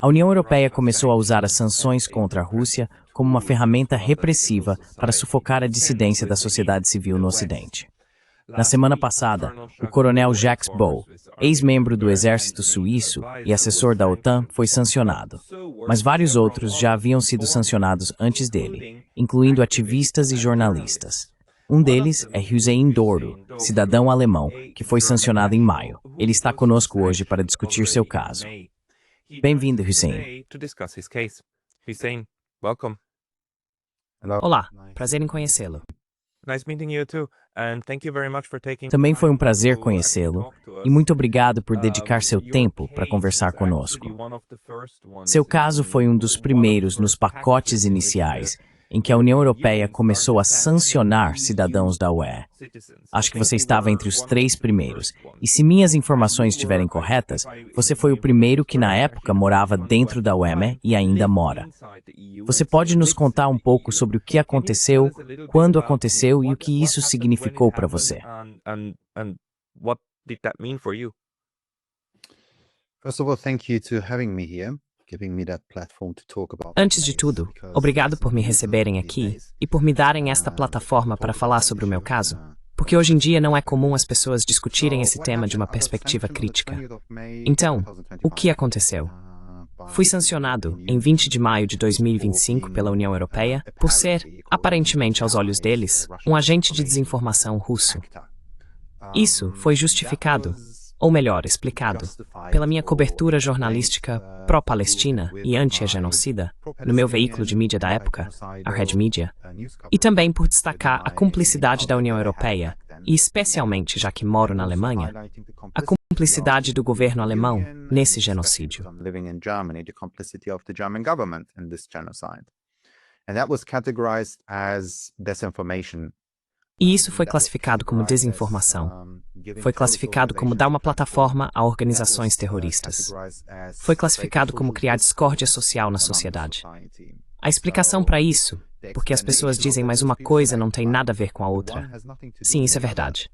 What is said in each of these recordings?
A União Europeia começou a usar as sanções contra a Rússia como uma ferramenta repressiva para sufocar a dissidência da sociedade civil no Ocidente. Na semana passada, o coronel Jacques Beau, ex-membro do exército suíço e assessor da OTAN, foi sancionado. Mas vários outros já haviam sido sancionados antes dele, incluindo ativistas e jornalistas. Um deles é Hüseyin Doğru, cidadão alemão, que foi sancionado em maio. Ele está conosco hoje para discutir seu caso. Bem-vindo, Hüseyin. Olá, prazer em conhecê-lo. Também foi um prazer conhecê-lo e muito obrigado por dedicar seu tempo para conversar conosco. Seu caso foi um dos primeiros nos pacotes iniciais em que a União Europeia começou a sancionar cidadãos da UE. Acho que você estava entre os 3 primeiros. E se minhas informações estiverem corretas, você foi o primeiro que na época morava dentro da UE e ainda mora. Você pode nos contar um pouco sobre o que aconteceu, quando aconteceu e o que isso significou para você? First of all, thank you to having me here. Antes de tudo, obrigado por me receberem aqui e por me darem esta plataforma para falar sobre o meu caso, porque hoje em dia não é comum as pessoas discutirem esse tema de uma perspectiva crítica. Então, o que aconteceu? Fui sancionado em 20 de maio de 2025 pela União Europeia por ser, aparentemente aos olhos deles, um agente de desinformação russo. Isso foi justificado, ou melhor, explicado, pela minha cobertura jornalística pró-Palestina e anti-genocida no meu veículo de mídia da época, a Red Media, e também por destacar a cumplicidade da União Europeia, e especialmente, já que moro na Alemanha, a cumplicidade do governo alemão nesse genocídio. E isso foi classificado como desinformação. Foi classificado como dar uma plataforma a organizações terroristas. Foi classificado como criar discórdia social na sociedade. A explicação para isso, porque as pessoas dizem mas uma coisa não tem nada a ver com a outra. Sim, isso é verdade.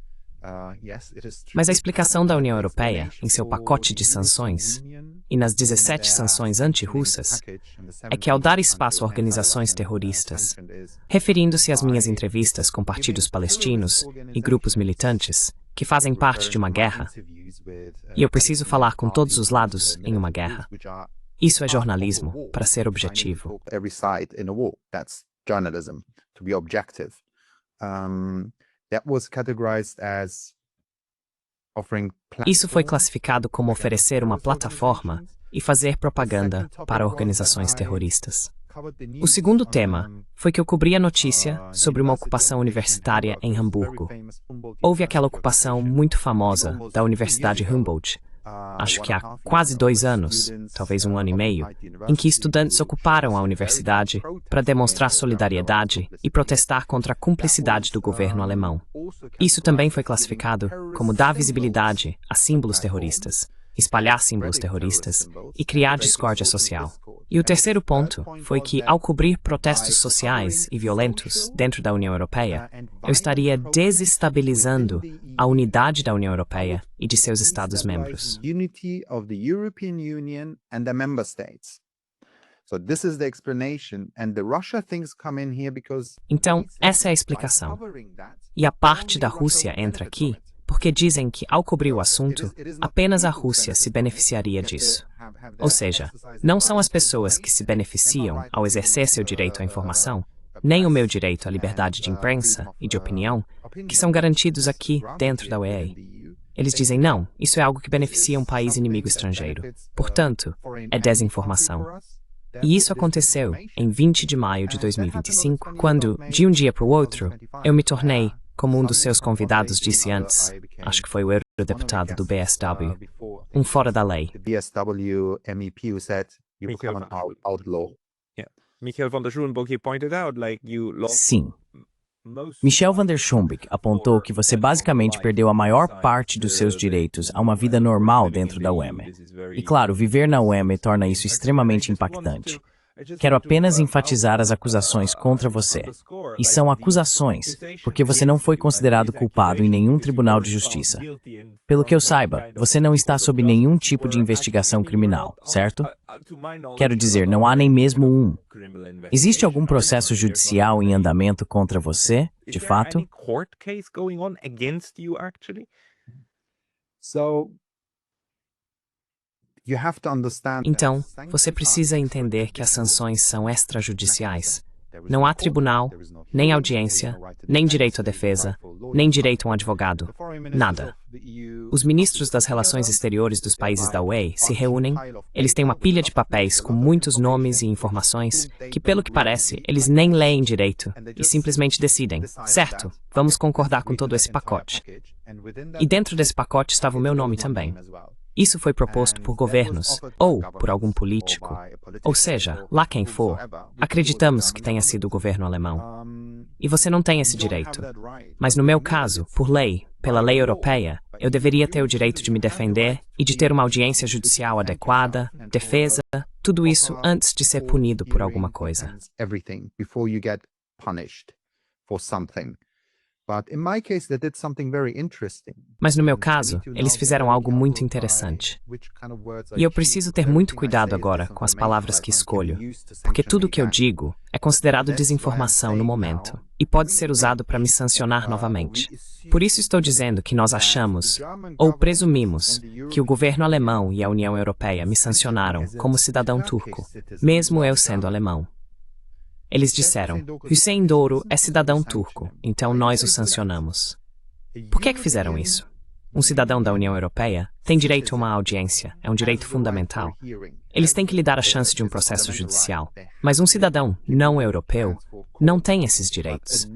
Mas a explicação da União Europeia, em seu pacote de sanções, e nas 17 sanções anti-russas, é que ao dar espaço a organizações terroristas, referindo-se às minhas entrevistas com partidos palestinos e grupos militantes que fazem parte de uma guerra, e eu preciso falar com todos os lados em uma guerra. Isso é jornalismo, para ser objetivo. Isso foi classificado como oferecer uma plataforma e fazer propaganda para organizações terroristas. O segundo tema foi que eu cobri a notícia sobre uma ocupação universitária em Hamburgo. Houve aquela ocupação muito famosa da Universidade Humboldt, acho que há quase 2 anos, talvez 1 ano e meio, em que estudantes ocuparam a universidade para demonstrar solidariedade e protestar contra a cumplicidade do governo alemão. Isso também foi classificado como dar visibilidade a símbolos terroristas, espalhar símbolos terroristas e criar discórdia social. E o terceiro ponto foi que, ao cobrir protestos sociais e violentos dentro da União Europeia, eu estaria desestabilizando a unidade da União Europeia e de seus Estados-membros. Então, essa é a explicação. E a parte da Rússia entra aqui porque dizem que, ao cobrir o assunto, apenas a Rússia se beneficiaria disso. Ou seja, não são as pessoas que se beneficiam ao exercer seu direito à informação, nem o meu direito à liberdade de imprensa e de opinião, que são garantidos aqui dentro da UEA. Eles dizem, não, isso é algo que beneficia um país inimigo estrangeiro. Portanto, é desinformação. E isso aconteceu em 20 de maio de 2025, quando, de um dia para o outro, eu me tornei, como um dos seus convidados disse antes, acho que foi o eurodeputado do BSW, um fora da lei. Sim. Michel van der Schoenbeek apontou que você basicamente perdeu a maior parte dos seus direitos a uma vida normal dentro da UEME. E claro, viver na UEME torna isso extremamente impactante. Quero apenas enfatizar as acusações contra você. E são acusações, porque você não foi considerado culpado em nenhum tribunal de justiça. Pelo que eu saiba, você não está sob nenhum tipo de investigação criminal, certo? Quero dizer, não há nem mesmo um. Existe algum processo judicial em andamento contra você, de fato? Então, você precisa entender que as sanções são extrajudiciais. Não há tribunal, nem audiência, nem direito à defesa, nem direito a um advogado. Nada. Os ministros das relações exteriores dos países da UE se reúnem, eles têm uma pilha de papéis com muitos nomes e informações que, pelo que parece, eles nem leem direito e simplesmente decidem, certo, vamos concordar com todo esse pacote. E dentro desse pacote estava o meu nome também. Isso foi proposto por governos, ou por algum político, ou seja, lá quem for, acreditamos que tenha sido o governo alemão. E você não tem esse direito. Mas no meu caso, por lei, pela lei europeia, eu deveria ter o direito de me defender e de ter uma audiência judicial adequada, defesa, tudo isso antes de ser punido por alguma coisa. Mas no meu caso, eles fizeram algo muito interessante. E eu preciso ter muito cuidado agora com as palavras que escolho, porque tudo o que eu digo é considerado desinformação no momento e pode ser usado para me sancionar novamente. Por isso estou dizendo que nós achamos, ou presumimos, que o governo alemão e a União Europeia me sancionaram como cidadão turco, mesmo eu sendo alemão. Eles disseram, Hüseyin Doğru é cidadão turco, então nós o sancionamos. Por que fizeram isso? Um cidadão da União Europeia tem direito a uma audiência, é um direito fundamental. Eles têm que lhe dar a chance de um processo judicial. Mas um cidadão não europeu não tem esses direitos.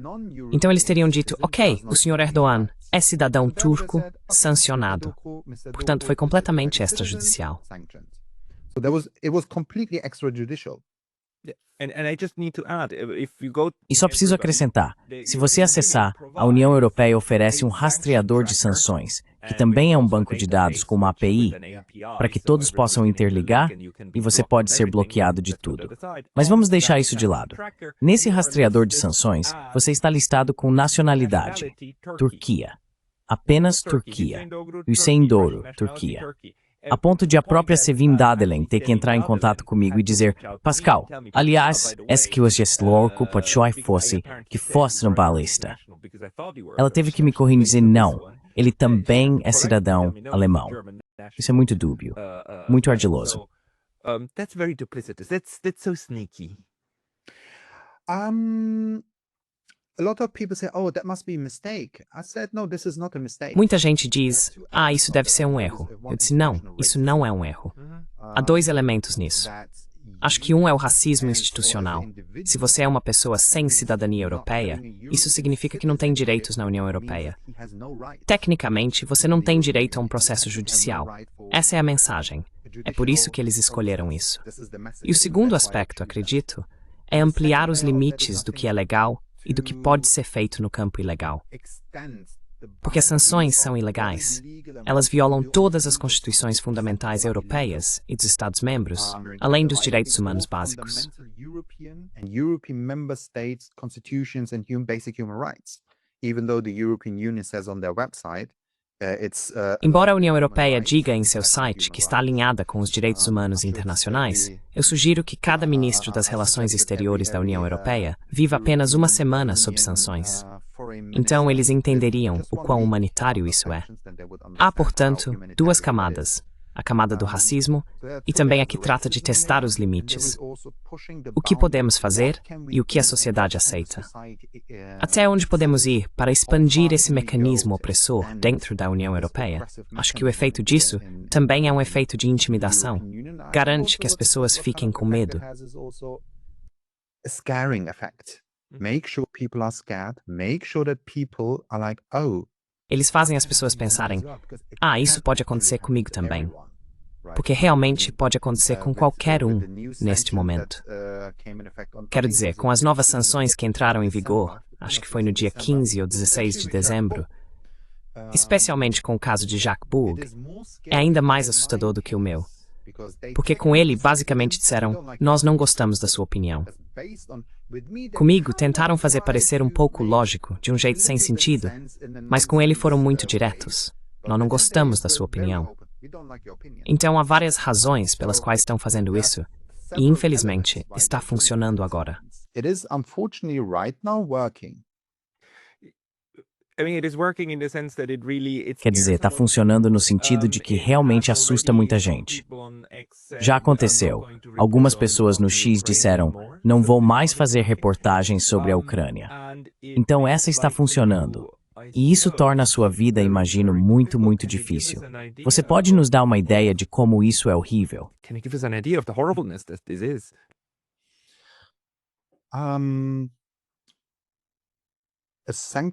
Então eles teriam dito, ok, o Sr. Erdogan é cidadão turco, sancionado. Portanto, foi completamente extrajudicial. E só preciso acrescentar, se você acessar, a União Europeia oferece um rastreador de sanções, que também é um banco de dados com uma API, para que todos possam interligar e você pode ser bloqueado de tudo. Mas vamos deixar isso de lado. Nesse rastreador de sanções, você está listado com nacionalidade, Turquia. Apenas Turquia. Hüseyin Doğru, Turquia. A ponto de a própria Sevim Dadelen ter que entrar em contato comigo e dizer, Pascal, aliás, esse que hoje é louco pode fosse que fosse no balista. Ela teve que me corrigir e dizer, não, ele também é cidadão alemão. Isso é muito dúbio, muito ardiloso. That's very duplicitous. That's so sneaky. Muita gente diz, isso deve ser um erro. Eu disse, não, isso não é um erro. Há dois elementos nisso. Acho que um é o racismo institucional. Se você é uma pessoa sem cidadania europeia, isso significa que não tem direitos na União Europeia. Tecnicamente, você não tem direito a um processo judicial. Essa é a mensagem. É por isso que eles escolheram isso. E o segundo aspecto, acredito, é ampliar os limites do que é legal e do que pode ser feito no campo ilegal. Porque as sanções são ilegais. Elas violam todas as constituições fundamentais europeias e dos Estados-membros, além dos direitos humanos básicos. Embora a União Europeia diga em seu site que está alinhada com os direitos humanos internacionais, eu sugiro que cada ministro das Relações Exteriores da União Europeia viva apenas uma semana sob sanções. Então eles entenderiam o quão humanitário isso é. Há, portanto, duas camadas. A camada do racismo e também a que trata de testar os limites. O que podemos fazer e o que a sociedade aceita. Até onde podemos ir para expandir esse mecanismo opressor dentro da União Europeia? Acho que o efeito disso também é um efeito de intimidação. Garante que as pessoas fiquem com medo. Eles fazem as pessoas pensarem, isso pode acontecer comigo também. Porque realmente pode acontecer com qualquer um neste momento. Quero dizer, com as novas sanções que entraram em vigor, acho que foi no dia 15 ou 16 de dezembro, especialmente com o caso de Jacques Bourg, é ainda mais assustador do que o meu. Porque com ele, basicamente disseram, nós não gostamos da sua opinião. Comigo, tentaram fazer parecer um pouco lógico, de um jeito sem sentido, mas com ele foram muito diretos. Nós não gostamos da sua opinião. Então há várias razões pelas quais estão fazendo isso, e infelizmente está funcionando agora. It is unfortunately right now working. I mean, it is working in the sense that it really Quer dizer, está funcionando no sentido de que realmente assusta muita gente. Já aconteceu. Algumas pessoas no X disseram, não vou mais fazer reportagens sobre a Ucrânia. Então essa está funcionando. E isso torna a sua vida, imagino, muito, muito difícil. Você pode nos dar uma ideia de como isso é horrível? Can you give us an idea of the horribleness that this is?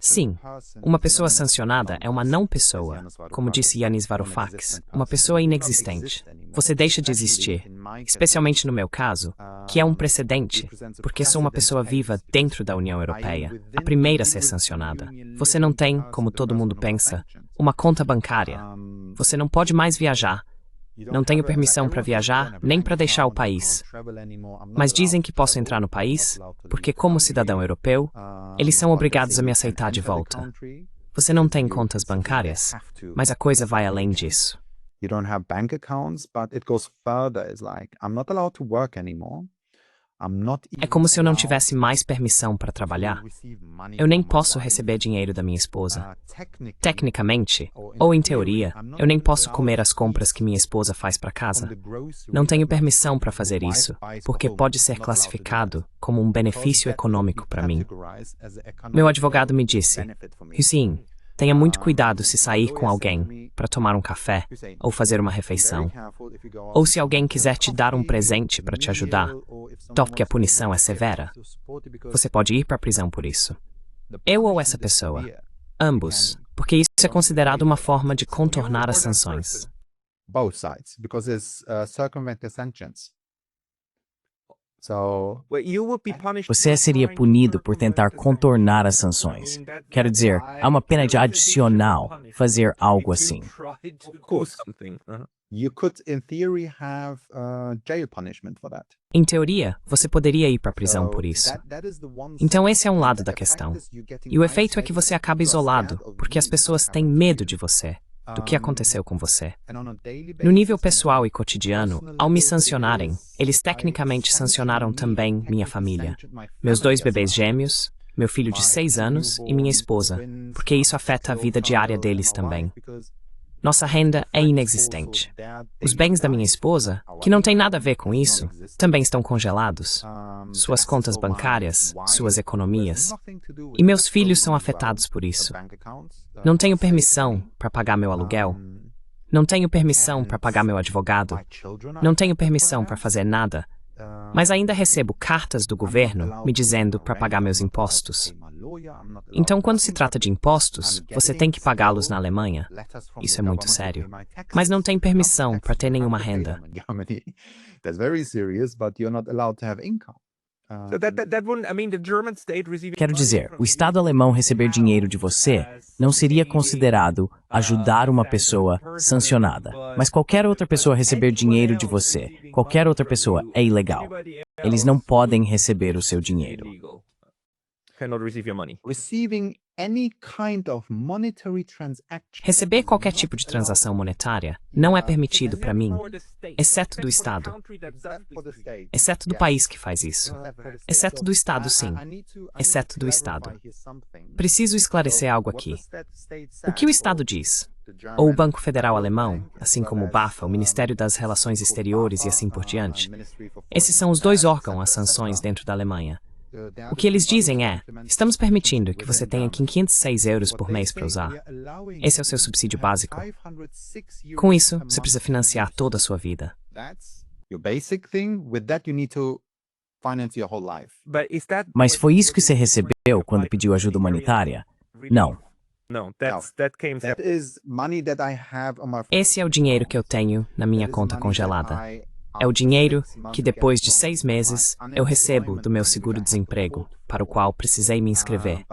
Sim, uma pessoa sancionada é uma não pessoa, como disse Yanis Varoufakis, uma pessoa inexistente. Você deixa de existir, especialmente no meu caso, que é um precedente, porque sou uma pessoa viva dentro da União Europeia, a primeira a ser sancionada. Você não tem, como todo mundo pensa, uma conta bancária. Você não pode mais viajar. Não tenho permissão para viajar, nem para deixar o país. Mas dizem que posso entrar no país, porque como cidadão europeu, eles são obrigados a me aceitar de volta. Você não tem contas bancárias, mas a coisa vai além disso. You don't have bank accounts, but it goes further. It's like, I'm not allowed to work anymore. É como se eu não tivesse mais permissão para trabalhar. Eu nem posso receber dinheiro da minha esposa. Tecnicamente, ou em teoria, eu nem posso comer as compras que minha esposa faz para casa. Não tenho permissão para fazer isso, porque pode ser classificado como um benefício econômico para mim. Meu advogado me disse, Hussein, tenha muito cuidado se sair com alguém para tomar um café ou fazer uma refeição. Ou se alguém quiser te dar um presente para te ajudar, porque a punição é severa. Você pode ir para a prisão por isso. Eu ou essa pessoa. Ambos, porque isso é considerado uma forma de contornar as sanções. Both sides, because it's circumvent the sanctions. Você seria punido por tentar contornar as sanções. Quero dizer, há uma pena adicional fazer algo assim. You could, in theory, have jail punishment for that. Em teoria, você poderia ir para a prisão por isso. Então esse é um lado da questão. E o efeito é que você acaba isolado, porque as pessoas têm medo de você, do que aconteceu com você. No nível pessoal e cotidiano, ao me sancionarem, eles tecnicamente sancionaram também minha família. Meus 2 bebês gêmeos, meu filho de 6 anos e minha esposa, porque isso afeta a vida diária deles também. Nossa renda é inexistente. Os bens da minha esposa, que não tem nada a ver com isso, também estão congelados. Suas contas bancárias, suas economias. E meus filhos são afetados por isso. Não tenho permissão para pagar meu aluguel. Não tenho permissão para pagar meu advogado. Não tenho permissão para fazer nada. Mas ainda recebo cartas do governo me dizendo para pagar meus impostos. Então, quando se trata de impostos, você tem que pagá-los na Alemanha. Isso é muito sério. Mas não tem permissão para ter nenhuma renda. Quero dizer, o Estado alemão receber dinheiro de você não seria considerado ajudar uma pessoa sancionada. Mas qualquer outra pessoa receber dinheiro de você, qualquer outra pessoa, é ilegal. Eles não podem receber o seu dinheiro. Receber qualquer tipo de transação monetária não é permitido para mim, exceto do Estado. Exceto do país que faz isso. Exceto do Estado, sim. Exceto do Estado. Preciso esclarecer algo aqui. O que o Estado diz? Ou o Banco Federal Alemão, assim como o BAFA, o Ministério das Relações Exteriores e assim por diante. Esses são os 2 órgãos às sanções dentro da Alemanha. O que eles dizem é, estamos permitindo que você tenha 506 euros por mês para usar. Esse é o seu subsídio básico. Com isso, você precisa financiar toda a sua vida. Mas foi isso que você recebeu quando pediu ajuda humanitária? Não. Esse é o dinheiro que eu tenho na minha conta congelada. é o dinheiro que depois de 6 meses eu recebo do meu seguro-desemprego, para o qual precisei me inscrever.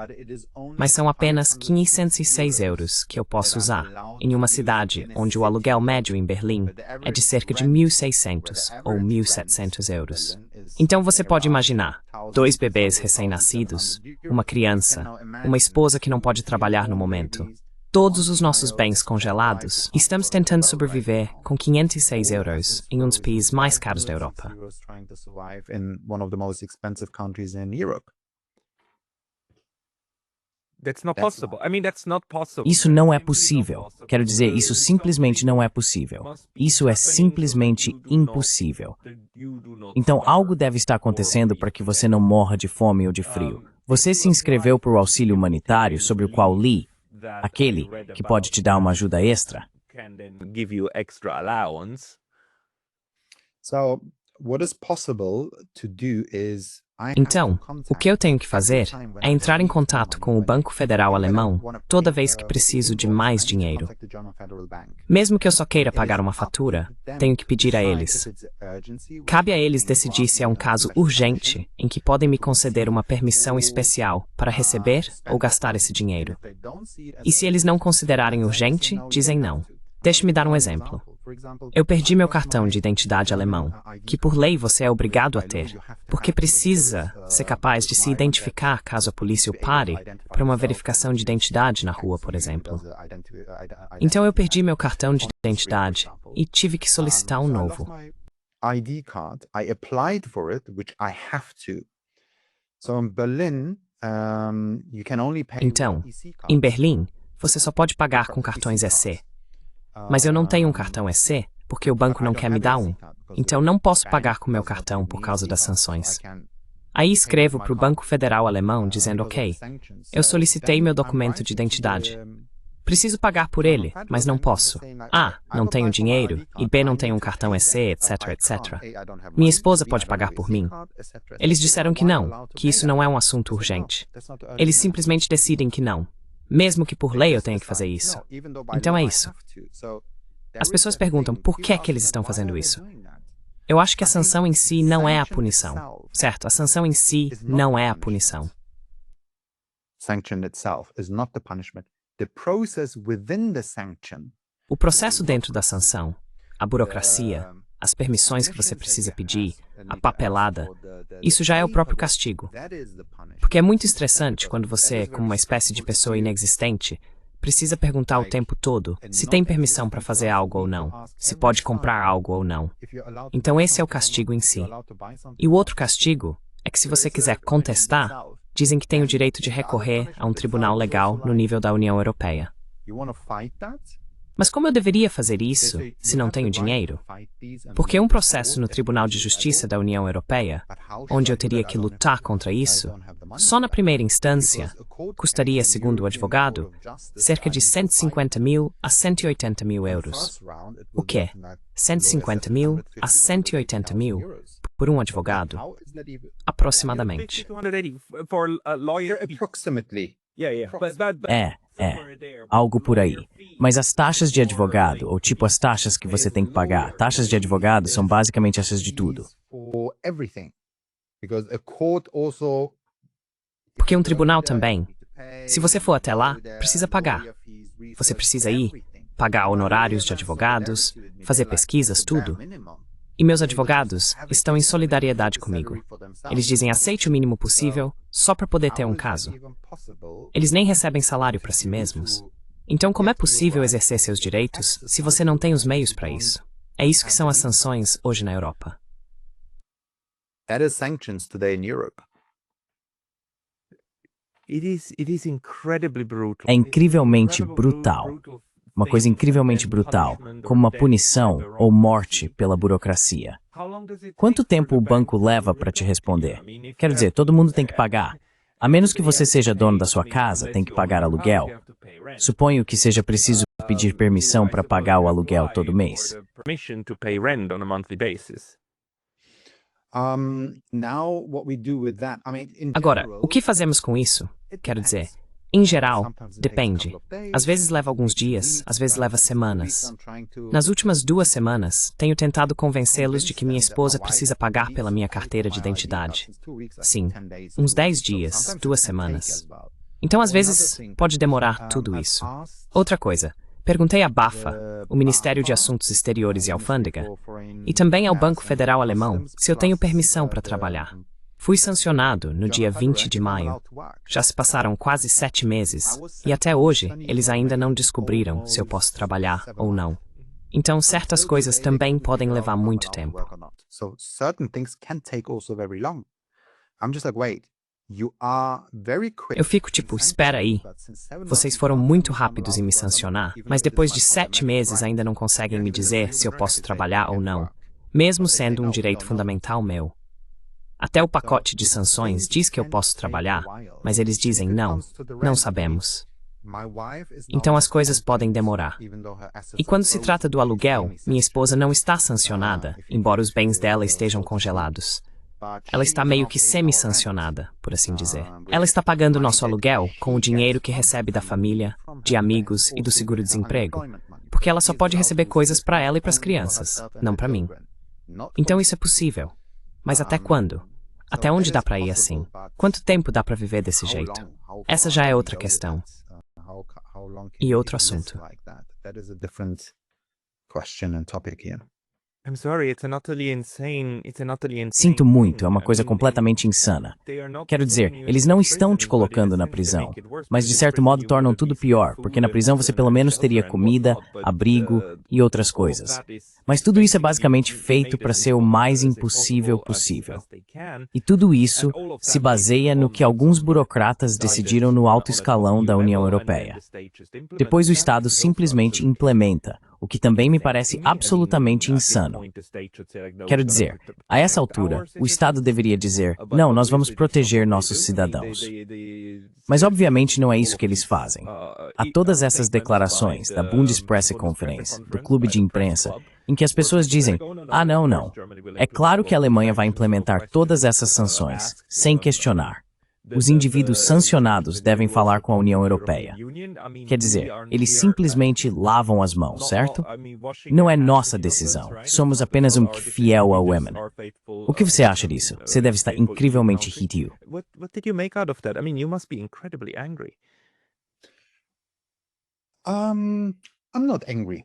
Mas são apenas 506 euros que eu posso usar, em uma cidade onde o aluguel médio em Berlim é de cerca de 1.600 ou 1.700 euros. Então você pode imaginar, 2 bebês recém-nascidos, uma criança, uma esposa que não pode trabalhar no momento, todos os nossos bens congelados, e estamos tentando sobreviver com 506 euros em um dos países mais caros da Europa. Isso não é possível. Quero dizer, isso simplesmente não é possível. Isso é simplesmente impossível. Então, algo deve estar acontecendo para que você não morra de fome ou de frio. Você se inscreveu para o auxílio humanitário sobre o qual li, aquele que pode te dar uma ajuda extra? Então, o que eu tenho que fazer é entrar em contato com o Banco Federal Alemão toda vez que preciso de mais dinheiro. Mesmo que eu só queira pagar uma fatura, tenho que pedir a eles. Cabe a eles decidir se é um caso urgente em que podem me conceder uma permissão especial para receber ou gastar esse dinheiro. E se eles não considerarem urgente, dizem não. Deixe-me dar um exemplo. Eu perdi meu cartão de identidade alemão, que por lei você é obrigado a ter, porque precisa ser capaz de se identificar caso a polícia o pare para uma verificação de identidade na rua, por exemplo. Então eu perdi meu cartão de identidade e tive que solicitar um novo. Então, em Berlim, você só pode pagar com cartões EC. Mas eu não tenho um cartão EC, porque o banco não quer me dar um. Então não posso pagar com meu cartão por causa das sanções. Aí escrevo para o Banco Federal Alemão dizendo, ok, eu solicitei meu documento de identidade. Preciso pagar por ele, mas não posso. A, não tenho dinheiro, e B, não tenho um cartão EC, etc, etc. Minha esposa pode pagar por mim. Eles disseram que não, que isso não é um assunto urgente. Eles simplesmente decidem que não. Mesmo que por lei eu tenha que fazer isso. Então é isso. As pessoas perguntam por que é que eles estão fazendo isso. Eu acho que a sanção em si não é a punição. Certo, a sanção em si não é a punição. O processo dentro da sanção, a burocracia, as permissões que você precisa pedir, a papelada, isso já é o próprio castigo. Porque é muito estressante quando você, como uma espécie de pessoa inexistente, precisa perguntar o tempo todo se tem permissão para fazer algo ou não, se pode comprar algo ou não. Então esse é o castigo em si. E o outro castigo é que se você quiser contestar, dizem que tem o direito de recorrer a um tribunal legal no nível da União Europeia. Mas como eu deveria fazer isso se não tenho dinheiro? Porque um processo no Tribunal de Justiça da União Europeia, onde eu teria que lutar contra isso, só na primeira instância, custaria, segundo o advogado, cerca de 150 mil a 180 mil euros. O quê? 150 mil a 180 mil por um advogado? Aproximadamente. Algo por aí. Mas as taxas de advogado, ou tipo as taxas que você tem que pagar, taxas de advogado são basicamente essas de tudo. Porque um tribunal também, se você for até lá, precisa pagar. Você precisa ir, pagar honorários de advogados, fazer pesquisas, tudo. E meus advogados estão em solidariedade comigo. Eles dizem aceite o mínimo possível só para poder ter um caso. Eles nem recebem salário para si mesmos. Então como é possível exercer seus direitos se você não tem os meios para isso? É isso que são as sanções hoje na Europa. É incrivelmente brutal. Uma coisa incrivelmente brutal, como uma punição ou morte pela burocracia. Quanto tempo o banco leva para te responder? Quero dizer, todo mundo tem que pagar. A menos que você seja dono da sua casa, tem que pagar aluguel. Suponho que seja preciso pedir permissão para pagar o aluguel todo mês. Agora, o que fazemos com isso? Quero dizer, Em geral, depende. Às vezes leva alguns dias, às vezes leva semanas. Nas últimas 2 semanas, tenho tentado convencê-los de que minha esposa precisa pagar pela minha carteira de identidade. Sim, uns 10 dias, 2 semanas. Então, às vezes, pode demorar tudo isso. Outra coisa, perguntei à BAFA, o Ministério de Assuntos Exteriores e Alfândega, e também ao Banco Federal Alemão, se eu tenho permissão para trabalhar. Fui sancionado no dia 20 de maio. Já se passaram quase 7 meses, e até hoje eles ainda não descobriram se eu posso trabalhar ou não. Então, certas coisas também podem levar muito tempo. Eu fico tipo, espera aí. Vocês foram muito rápidos em me sancionar, mas depois de 7 meses ainda não conseguem me dizer se eu posso trabalhar ou não, mesmo sendo um direito fundamental meu. Até o pacote de sanções diz que eu posso trabalhar, mas eles dizem não, não sabemos. Então as coisas podem demorar. E quando se trata do aluguel, minha esposa não está sancionada, embora os bens dela estejam congelados. Ela está meio que semi-sancionada, por assim dizer. Ela está pagando nosso aluguel com o dinheiro que recebe da família, de amigos e do seguro-desemprego, porque ela só pode receber coisas para ela e para as crianças, não para mim. Então isso é possível. Mas até quando? Até onde dá para ir assim? Quanto tempo dá para viver desse jeito? Essa já é outra questão. E outro assunto. Sinto muito, é uma coisa completamente insana. Quero dizer, eles não estão te colocando na prisão, mas de certo modo tornam tudo pior, porque na prisão você pelo menos teria comida, abrigo e outras coisas. Mas tudo isso é basicamente feito para ser o mais impossível possível. E tudo isso se baseia no que alguns burocratas decidiram no alto escalão da União Europeia. Depois o Estado simplesmente implementa, o que também me parece absolutamente insano. Quero dizer, a essa altura, o Estado deveria dizer, não, nós vamos proteger nossos cidadãos. Mas obviamente não é isso que eles fazem. Há todas essas declarações da Bundespressekonferenz, do clube de imprensa, em que as pessoas dizem, ah, não, não. É claro que a Alemanha vai implementar todas essas sanções, sem questionar. Os indivíduos sancionados devem falar com a União Europeia. Quer dizer, eles simplesmente lavam as mãos, certo? Não é nossa decisão. Somos apenas um fiel ao Women. O que você acha disso? Você deve estar incrivelmente irritado. I'm not angry.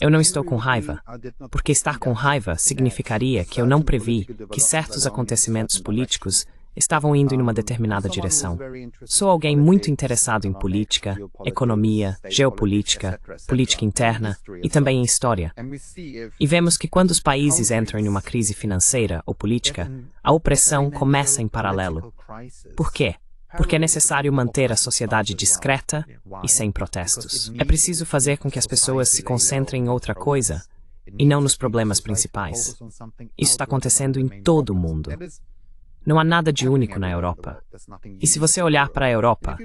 Eu não estou com raiva, porque estar com raiva significaria que eu não previ que certos acontecimentos políticos estavam indo em uma determinada direção. Sou alguém muito interessado em política, economia, geopolítica, política interna e também em história. E vemos que quando os países entram em uma crise financeira ou política, a opressão começa em paralelo. Por quê? Porque é necessário manter a sociedade discreta e sem protestos. É preciso fazer com que as pessoas se concentrem em outra coisa e não nos problemas principais. Isso está acontecendo em todo o mundo. Não há nada de único na Europa. E se você olhar para a Europa,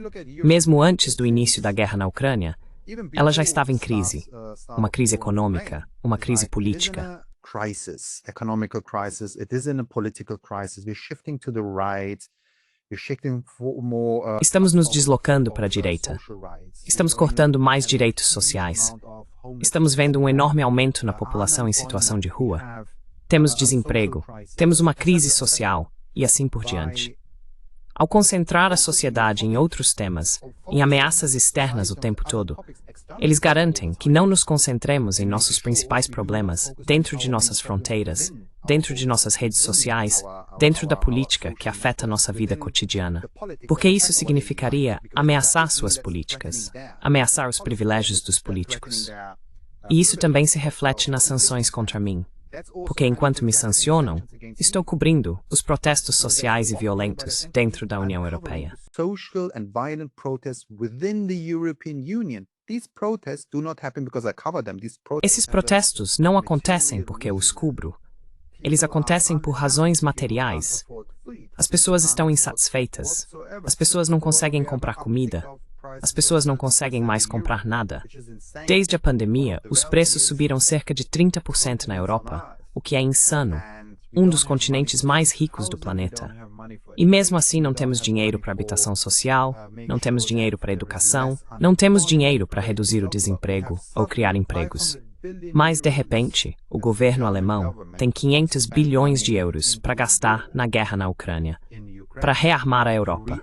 mesmo antes do início da guerra na Ucrânia, ela já estava em crise. Uma crise econômica, uma crise política. Estamos nos deslocando para a direita. Estamos cortando mais direitos sociais. Estamos vendo um enorme aumento na população em situação de rua. Temos desemprego. Temos uma crise social. E assim por diante. Ao concentrar a sociedade em outros temas, em ameaças externas o tempo todo, eles garantem que não nos concentremos em nossos principais problemas dentro de nossas fronteiras, dentro de nossas redes sociais, dentro da política que afeta nossa vida cotidiana. Porque isso significaria ameaçar suas políticas, ameaçar os privilégios dos políticos. E isso também se reflete nas sanções contra mim. Porque enquanto me sancionam, estou cobrindo os protestos sociais e violentos dentro da União Europeia. Esses protestos não acontecem porque eu os cubro. Eles acontecem por razões materiais. As pessoas estão insatisfeitas. As pessoas não conseguem comprar comida. As pessoas não conseguem mais comprar nada. Desde a pandemia, os preços subiram cerca de 30% na Europa, o que é insano. um dos continentes mais ricos do planeta. E mesmo assim não temos dinheiro para habitação social, não temos dinheiro para educação, não temos dinheiro para reduzir o desemprego ou criar empregos. Mas, de repente, o governo alemão tem 500 bilhões de euros para gastar na guerra na Ucrânia, para rearmar a Europa.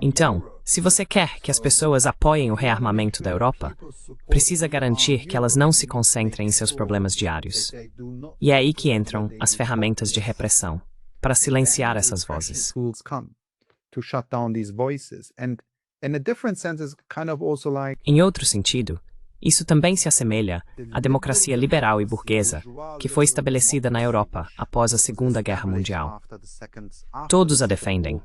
Então, se você quer que as pessoas apoiem o rearmamento da Europa, precisa garantir que elas não se concentrem em seus problemas diários. E é aí que entram as ferramentas de repressão, para silenciar essas vozes. Em outro sentido, isso também se assemelha à democracia liberal e burguesa que foi estabelecida na Europa após a Segunda Guerra Mundial. Todos a defendem,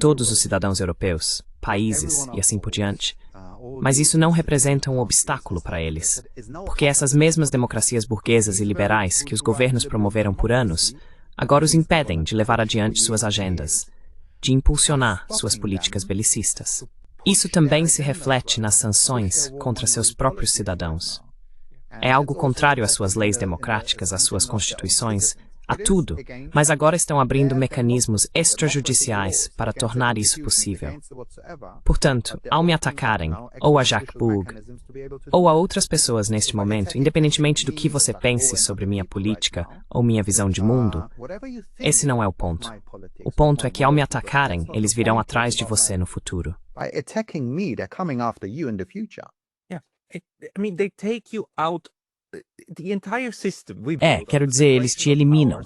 todos os cidadãos europeus, países e assim por diante. Mas isso não representa um obstáculo para eles, porque essas mesmas democracias burguesas e liberais que os governos promoveram por anos, agora os impedem de levar adiante suas agendas, de impulsionar suas políticas belicistas. Isso também se reflete nas sanções contra seus próprios cidadãos. É algo contrário às suas leis democráticas, às suas constituições, a tudo, mas agora estão abrindo mecanismos extrajudiciais para tornar isso possível. Portanto, ao me atacarem, ou a Jack Boog, ou a outras pessoas neste momento, independentemente do que você pense sobre minha política ou minha visão de mundo, esse não é o ponto. O ponto é que ao me atacarem, eles virão atrás de você no futuro. By attacking me, they're coming after you in the future. They take you out. Quero dizer, eles te eliminam.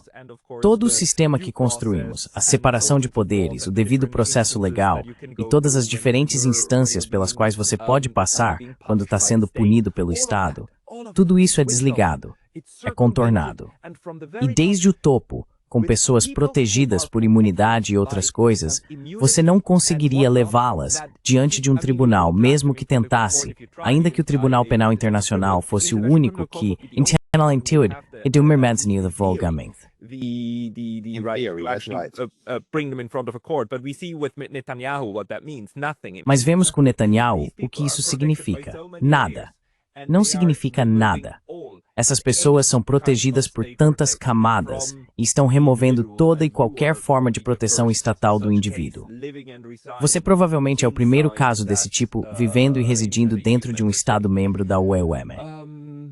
Todo o sistema que construímos, a separação de poderes, o devido processo legal e todas as diferentes instâncias pelas quais você pode passar quando está sendo punido pelo Estado, tudo isso é desligado, é contornado. E desde o topo, com pessoas protegidas por imunidade e outras coisas, você não conseguiria levá-las diante de um tribunal, mesmo que tentasse, ainda que o Tribunal Penal Internacional fosse o único que, intuitivamente, de Volgamento. Mas vemos com Netanyahu o que isso significa. Nada. Não significa nada. Essas pessoas são protegidas por tantas camadas e estão removendo toda e qualquer forma de proteção estatal do indivíduo. Você provavelmente é o primeiro caso desse tipo vivendo e residindo dentro de um Estado-membro da UEM.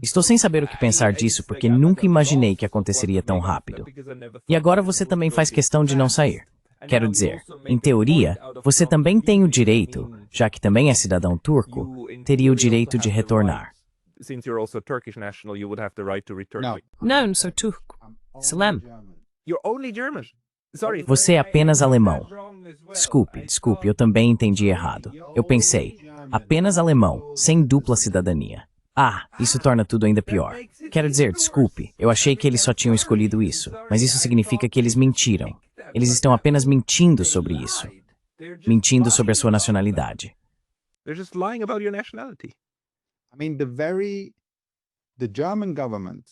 Estou sem saber o que pensar disso porque nunca imaginei que aconteceria tão rápido. E agora você também faz questão de não sair. Quero dizer, em teoria, você também tem o direito, já que também é cidadão turco, teria o direito de retornar. Since you're also a Turkish national, you would have the right to return. Não sou turco. Salem. You're only German. Sorry. Você é apenas alemão. Desculpe, eu também entendi errado. Eu pensei, apenas alemão, sem dupla cidadania. Isso torna tudo ainda pior. Quero dizer, desculpe, eu achei que eles só tinham escolhido isso, mas isso significa que eles mentiram. Eles estão apenas mentindo sobre isso. Mentindo sobre a sua nacionalidade. They're just lying about your nationality. The German government.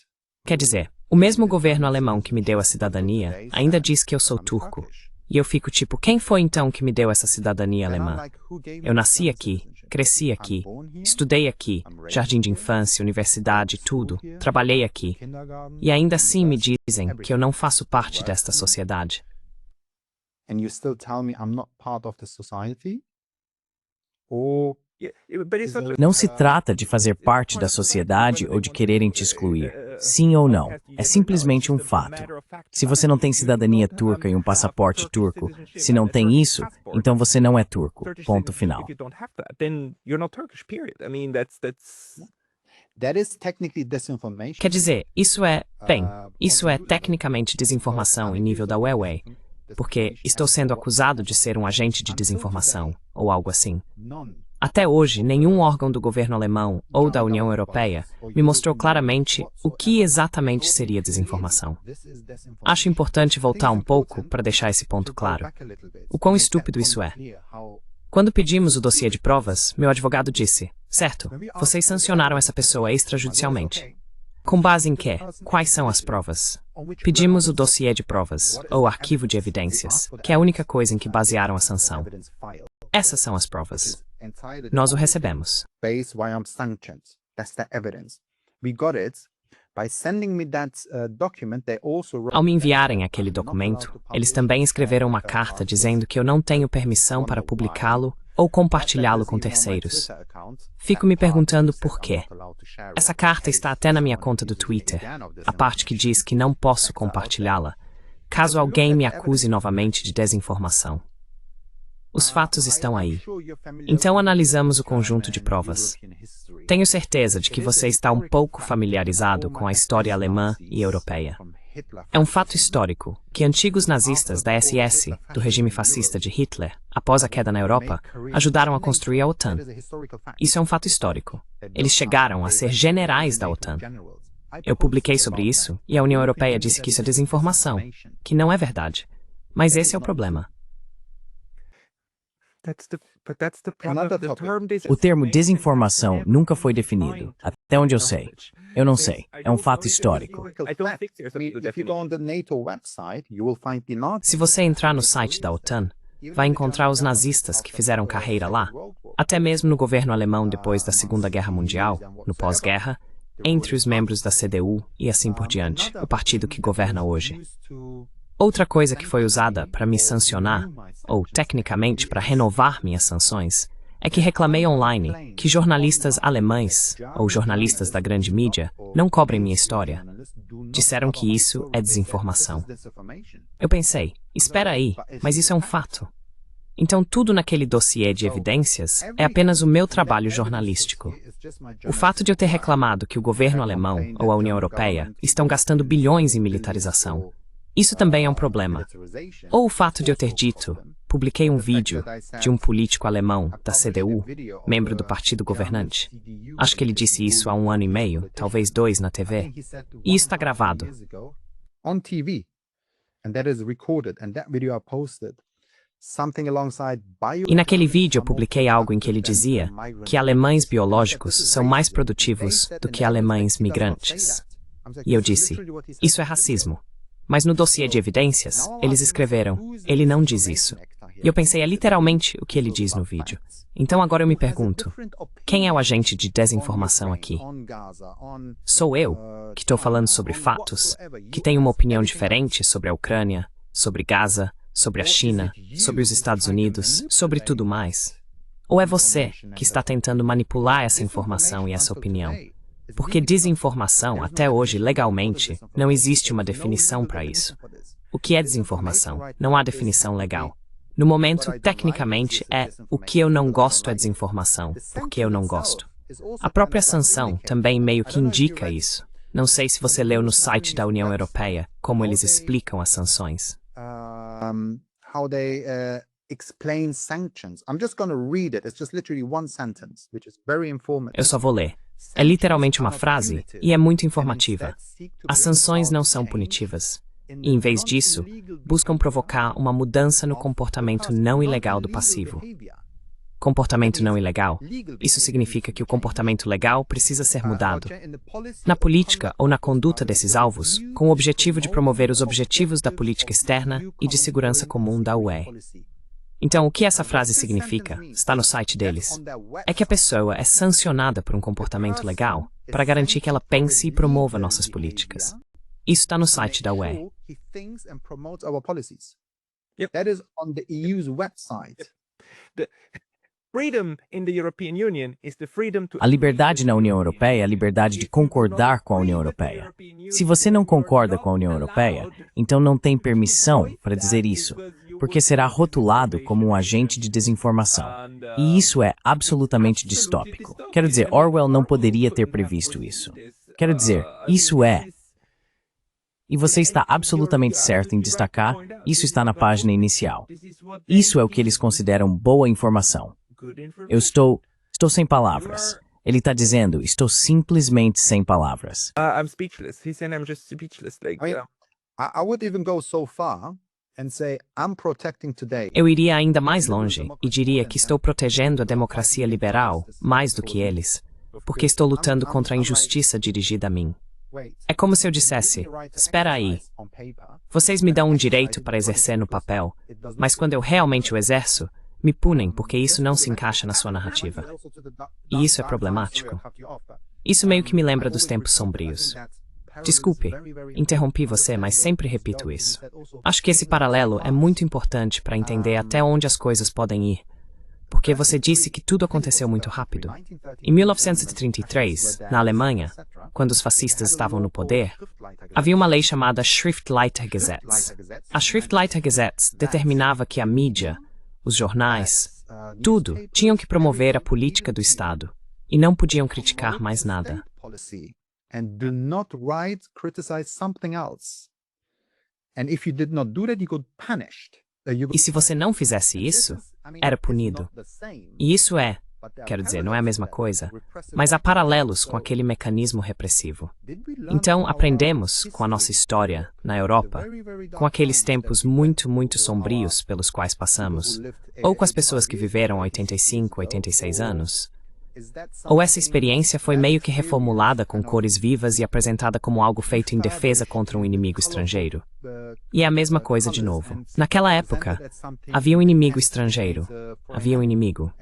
Quer dizer, o mesmo governo alemão que me deu a cidadania ainda diz que eu sou turco. E eu fico tipo, quem foi então que me deu essa cidadania alemã? Eu nasci aqui, cresci aqui, estudei aqui, jardim de infância, universidade, tudo, trabalhei aqui. E ainda assim me dizem que eu não faço parte desta sociedade. And you still tell me I'm not part of the society? Or Não se trata de fazer parte da sociedade ou de quererem te excluir. Sim ou não. É simplesmente um fato. Se você não tem cidadania turca e um passaporte turco, se não tem isso, então você não é turco. Ponto final. Quer dizer, isso é tecnicamente desinformação em nível da UEM, porque estou sendo acusado de ser um agente de desinformação, ou algo assim. Até hoje, nenhum órgão do governo alemão ou da União Europeia me mostrou claramente o que exatamente seria desinformação. Acho importante voltar um pouco para deixar esse ponto claro. O quão estúpido isso é. Quando pedimos o dossiê de provas, meu advogado disse, certo, vocês sancionaram essa pessoa extrajudicialmente. Com base em quê? Quais são as provas? Pedimos o dossiê de provas, ou arquivo de evidências, que é a única coisa em que basearam a sanção. Essas são as provas. Nós o recebemos. By sending me that document, they also wrote Ao me enviarem aquele documento, eles também escreveram uma carta dizendo que eu não tenho permissão para publicá-lo ou compartilhá-lo com terceiros. Fico me perguntando por quê. Essa carta está até na minha conta do Twitter, a parte que diz que não posso compartilhá-la, caso alguém me acuse novamente de desinformação. Os fatos estão aí. Então analisamos o conjunto de provas. Tenho certeza de que você está um pouco familiarizado com a história alemã e europeia. É um fato histórico que antigos nazistas da SS, do regime fascista de Hitler, após a queda na Europa, ajudaram a construir a OTAN. Isso é um fato histórico. Eles chegaram a ser generais da OTAN. Eu publiquei sobre isso e a União Europeia disse que isso é desinformação, que não é verdade. Mas esse é o problema. O termo desinformação nunca foi definido, até onde eu sei. Eu não sei. É um fato histórico. Se você entrar no site da OTAN, vai encontrar os nazistas que fizeram carreira lá, até mesmo no governo alemão depois da Segunda Guerra Mundial, no pós-guerra, entre os membros da CDU e assim por diante, o partido que governa hoje. Outra coisa que foi usada para me sancionar, ou tecnicamente para renovar minhas sanções, é que reclamei online que jornalistas alemães, ou jornalistas da grande mídia, não cobrem minha história. Disseram que isso é desinformação. Eu pensei, espera aí, mas isso é um fato. Então tudo naquele dossiê de evidências é apenas o meu trabalho jornalístico. O fato de eu ter reclamado que o governo alemão, ou a União Europeia, estão gastando bilhões em militarização, isso também é um problema. Ou o fato de eu ter dito, publiquei um vídeo de um político alemão da CDU, membro do partido governante. Acho que ele disse isso há 1 ano e meio, talvez 2 na TV. E isso está gravado. E naquele vídeo eu publiquei algo em que ele dizia que alemães biológicos são mais produtivos do que alemães migrantes. E eu disse, isso é racismo. Mas no dossiê de evidências, eles escreveram, ele não diz isso. E eu pensei, é literalmente o que ele diz no vídeo. Então agora eu me pergunto, quem é o agente de desinformação aqui? Sou eu, que estou falando sobre fatos, que tenho uma opinião diferente sobre a Ucrânia, sobre Gaza, sobre a China, sobre os Estados Unidos, sobre tudo mais? Ou é você que está tentando manipular essa informação e essa opinião? Porque desinformação, até hoje, legalmente, não existe uma definição para isso. O que é desinformação? Não há definição legal. No momento, tecnicamente, é o que eu não gosto é desinformação, porque eu não gosto. A própria sanção também meio que indica isso. Não sei se você leu no site da União Europeia como eles explicam as sanções. Eu só vou ler. É literalmente uma frase e é muito informativa. As sanções não são punitivas. E, em vez disso, buscam provocar uma mudança no comportamento não ilegal do passivo. Comportamento não ilegal. Isso significa que o comportamento legal precisa ser mudado. Na política ou na conduta desses alvos, com o objetivo de promover os objetivos da política externa e de segurança comum da UE. Então, o que essa frase significa, está no site deles, é que a pessoa é sancionada por um comportamento legal para garantir que ela pense e promova nossas políticas. Isso está no site da UE. A liberdade na União Europeia é a liberdade de concordar com a União Europeia. Se você não concorda com a União Europeia, então não tem permissão para dizer isso, porque será rotulado como um agente de desinformação. E isso é absolutamente distópico. Quero dizer, Orwell não poderia ter previsto isso. Quero dizer, isso é. E você está absolutamente certo em destacar, isso está na página inicial. Isso é o que eles consideram boa informação. Eu estou sem palavras. Ele está dizendo, estou simplesmente sem palavras. I'm speechless. He's saying I'm just speechless. I would even go so far and say I'm protecting today. Eu iria ainda mais longe e diria que estou protegendo a democracia liberal mais do que eles, porque estou lutando contra a injustiça dirigida a mim. É como se eu dissesse, espera aí, vocês me dão um direito para exercer no papel, mas quando eu realmente o exerço, me punem porque isso não se encaixa na sua narrativa. E isso é problemático. Isso meio que me lembra dos tempos sombrios. Desculpe, interrompi você, mas sempre repito isso. Acho que esse paralelo é muito importante para entender até onde as coisas podem ir. Porque você disse que tudo aconteceu muito rápido. Em 1933, na Alemanha, quando os fascistas estavam no poder, havia uma lei chamada Schriftleitergesetz. A Schriftleitergesetz determinava que a mídia, os jornais, tudo, tinham que promover a política do Estado e não podiam criticar mais nada. And do not write, criticize something else. And if you did not do that, you got punished. E se você não fizesse isso, era punido. E isso quero dizer, não é a mesma coisa, mas há paralelos com aquele mecanismo repressivo. Então, aprendemos com a nossa história na Europa, com aqueles tempos muito, muito sombrios pelos quais passamos, ou com as pessoas que viveram 85, 86 anos, ou essa experiência foi meio que reformulada com cores vivas e apresentada como algo feito em defesa contra um inimigo estrangeiro. E é a mesma coisa de novo. Naquela época, havia um inimigo estrangeiro. Havia um inimigo.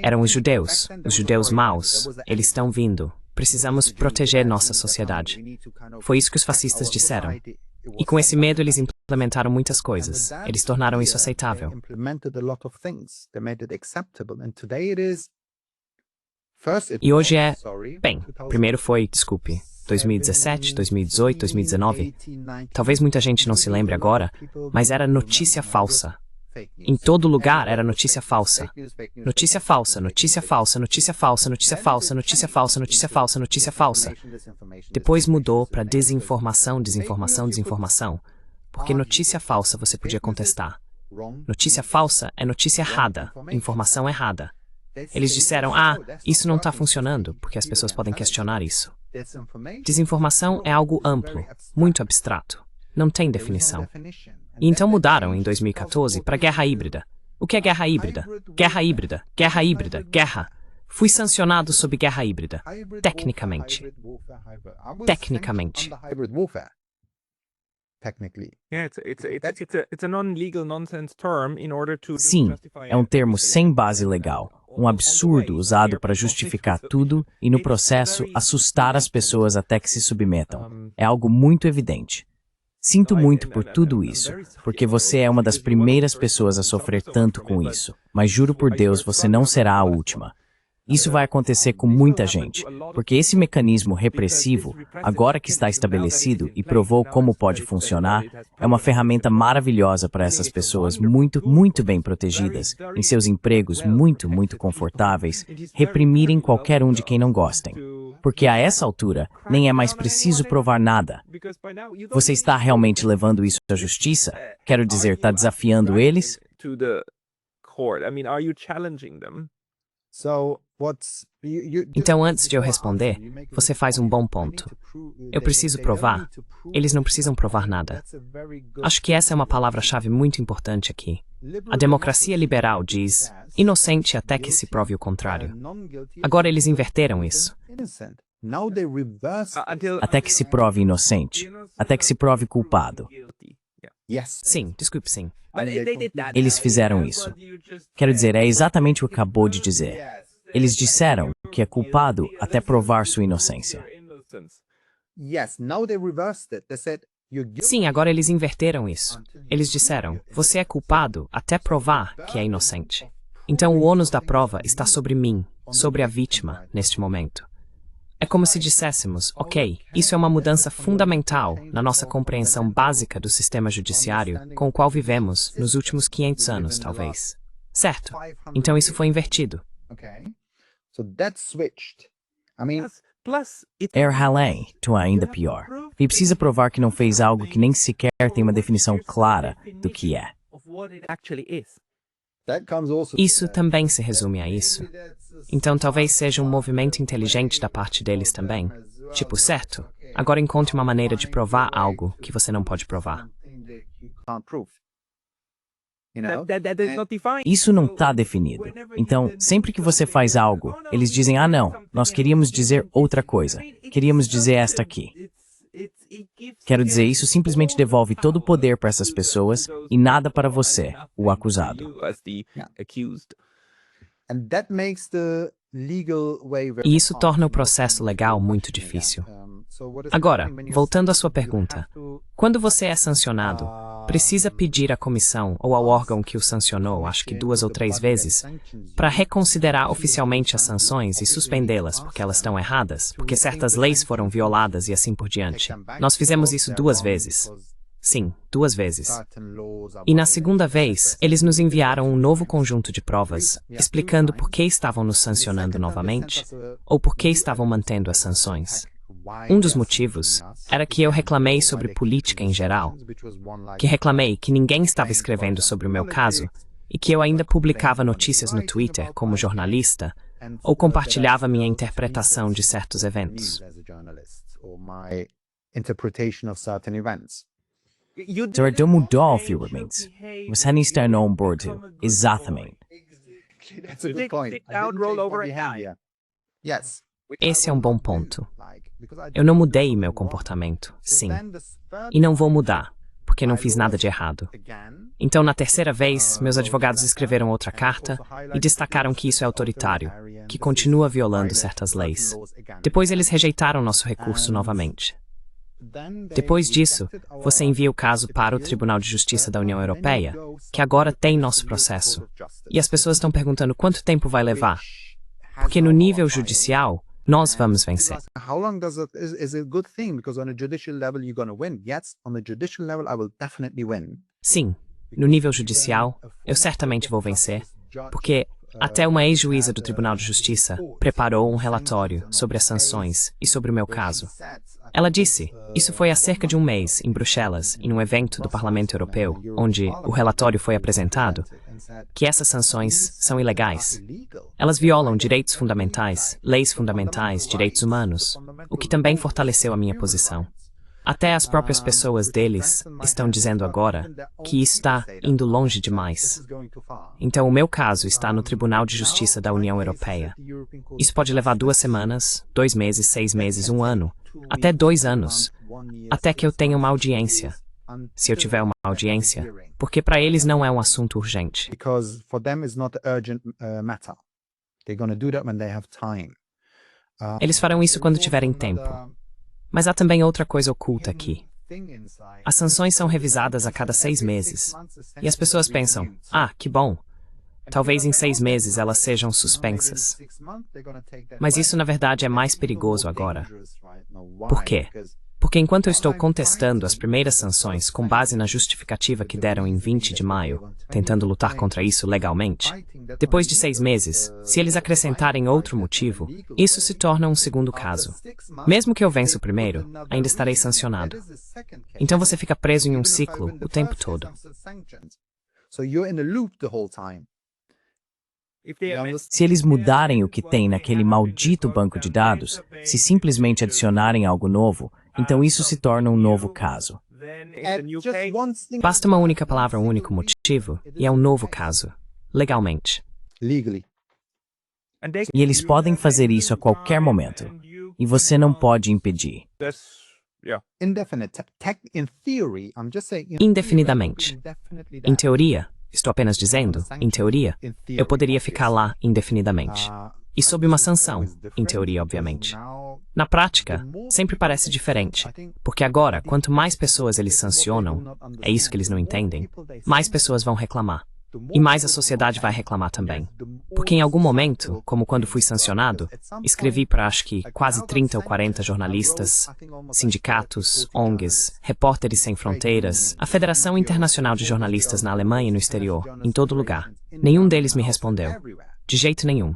Eram os judeus maus. Eles estão vindo. Precisamos proteger nossa sociedade. Foi isso que os fascistas disseram. E com esse medo eles implementaram muitas coisas. Eles tornaram isso aceitável. E hoje bem, primeiro foi, desculpe, 2017, 2018, 2019. Talvez muita gente não se lembre agora, mas era notícia falsa. Em todo lugar era notícia falsa. Notícia falsa, notícia falsa, notícia falsa, notícia falsa, notícia falsa, notícia falsa, notícia falsa. Depois mudou para desinformação, desinformação, desinformação. Porque notícia falsa você podia contestar. Notícia falsa é notícia errada, informação errada. Eles disseram, isso não está funcionando, porque as pessoas podem questionar isso. Desinformação é algo amplo, muito abstrato. Não tem definição. E então mudaram em 2014 para guerra híbrida. O que é guerra híbrida? Guerra híbrida, guerra híbrida, guerra. Fui sancionado sob guerra híbrida. Tecnicamente. Tecnicamente. Sim, é um termo sem base legal. Um absurdo usado para justificar tudo e, no processo, assustar as pessoas até que se submetam. É algo muito evidente. Sinto muito por tudo isso, porque você é uma das primeiras pessoas a sofrer tanto com isso. Mas juro por Deus, você não será a última. Isso vai acontecer com muita gente, porque esse mecanismo repressivo, agora que está estabelecido e provou como pode funcionar, é uma ferramenta maravilhosa para essas pessoas muito, muito bem protegidas, em seus empregos muito, muito confortáveis, reprimirem qualquer um de quem não gostem. Porque a essa altura, nem é mais preciso provar nada. Você está realmente levando isso à justiça? Quero dizer, está desafiando eles? Então, antes de eu responder, você faz um bom ponto. Eu preciso provar. Eles não precisam provar nada. Acho que essa é uma palavra-chave muito importante aqui. A democracia liberal diz, inocente até que se prove o contrário. Agora eles inverteram isso. Até que se prove inocente. Até que se prove culpado. Sim, desculpe, sim. Eles fizeram isso. Quero dizer, é exatamente o que acabou de dizer. Eles disseram que é culpado até provar sua inocência. Sim, agora eles inverteram isso. Eles disseram, você é culpado até provar que é inocente. Então o ônus da prova está sobre mim, sobre a vítima, neste momento. É como se disséssemos, ok, isso é uma mudança fundamental na nossa compreensão básica do sistema judiciário com o qual vivemos nos últimos 500 anos, talvez. Certo? Então isso foi invertido. Erralém, tu ainda pior. E precisa provar que não fez algo que nem sequer tem uma definição clara do que é. Isso também se resume a isso. Então talvez seja um movimento inteligente da parte deles também. Tipo, certo, agora encontre uma maneira de provar algo que você não pode provar. Isso não está definido. Então, sempre que você faz algo, eles dizem, não, nós queríamos dizer outra coisa. Queríamos dizer esta aqui. Quero dizer, isso simplesmente devolve todo o poder para essas pessoas e nada para você, o acusado. E isso torna o processo legal muito difícil. Agora, voltando à sua pergunta. Quando você é sancionado, precisa pedir à comissão ou ao órgão que o sancionou, acho que 2 ou 3 vezes, para reconsiderar oficialmente as sanções e suspendê-las porque elas estão erradas, porque certas leis foram violadas e assim por diante. Nós fizemos isso 2 vezes. Sim, 2 vezes. E na segunda vez, eles nos enviaram um novo conjunto de provas, explicando por que estavam nos sancionando novamente, ou por que estavam mantendo as sanções. Um dos motivos era que eu reclamei sobre política em geral, que reclamei que ninguém estava escrevendo sobre o meu caso e que eu ainda publicava notícias no Twitter como jornalista ou compartilhava minha interpretação de certos eventos. Sr. mudou ao filme. Você não está on board. Exatamente. Esse é um bom ponto. Eu não mudei meu comportamento, sim. E não vou mudar, porque não fiz nada de errado. Então, na terceira vez, meus advogados escreveram outra carta e destacaram que isso é autoritário, que continua violando certas leis. Depois eles rejeitaram nosso recurso novamente. Depois disso, você envia o caso para o Tribunal de Justiça da União Europeia, que agora tem nosso processo. E as pessoas estão perguntando quanto tempo vai levar. Porque no nível judicial, nós vamos vencer. How long is a good thing? Because on a judicial level you're going to win. Yes, on the judicial level I will definitely win. Sim, no nível judicial, eu certamente vou vencer, porque até uma ex-juíza do Tribunal de Justiça preparou um relatório sobre as sanções e sobre o meu caso. Ela disse, isso foi há cerca de um mês, em Bruxelas, em um evento do Parlamento Europeu, onde o relatório foi apresentado, que essas sanções são ilegais. Elas violam direitos fundamentais, leis fundamentais, direitos humanos, o que também fortaleceu a minha posição. Até as próprias pessoas deles estão dizendo agora que isso está indo longe demais. Então, o meu caso está no Tribunal de Justiça da União Europeia. Isso pode levar 2 semanas, 2 meses, 6 meses, 1 ano, até 2 anos, até que eu tenha uma audiência. Se eu tiver uma audiência, porque para eles não é um assunto urgente. Because for them it's not an urgent matter. They're going to do that when they have time. Eles farão isso quando tiverem tempo. Mas há também outra coisa oculta aqui. As sanções são revisadas a cada 6 meses. E as pessoas pensam, que bom. Talvez em 6 meses elas sejam suspensas. Mas isso na verdade é mais perigoso agora. Por quê? Porque enquanto eu estou contestando as primeiras sanções com base na justificativa que deram em 20 de maio, tentando lutar contra isso legalmente, depois de 6 meses, se eles acrescentarem outro motivo, isso se torna um segundo caso. Mesmo que eu vença o primeiro, ainda estarei sancionado. Então você fica preso em um ciclo o tempo todo. Se eles mudarem o que tem naquele maldito banco de dados, se simplesmente adicionarem algo novo, então isso se torna um novo caso. Basta uma única palavra, um único motivo, e é um novo caso, legalmente. Legally. E eles podem fazer isso a qualquer momento. E você não pode impedir. Indefinite. In theory, I'm just saying, Indefinidamente. Em teoria, estou apenas dizendo, em teoria, eu poderia ficar lá indefinidamente. E sob uma sanção, em teoria, obviamente. Na prática, sempre parece diferente, porque agora, quanto mais pessoas eles sancionam, é isso que eles não entendem, mais pessoas vão reclamar. E mais a sociedade vai reclamar também. Porque em algum momento, como quando fui sancionado, escrevi para acho que quase 30 ou 40 jornalistas, sindicatos, ONGs, Repórteres Sem Fronteiras, a Federação Internacional de Jornalistas na Alemanha e no exterior, em todo lugar. Nenhum deles me respondeu. De jeito nenhum.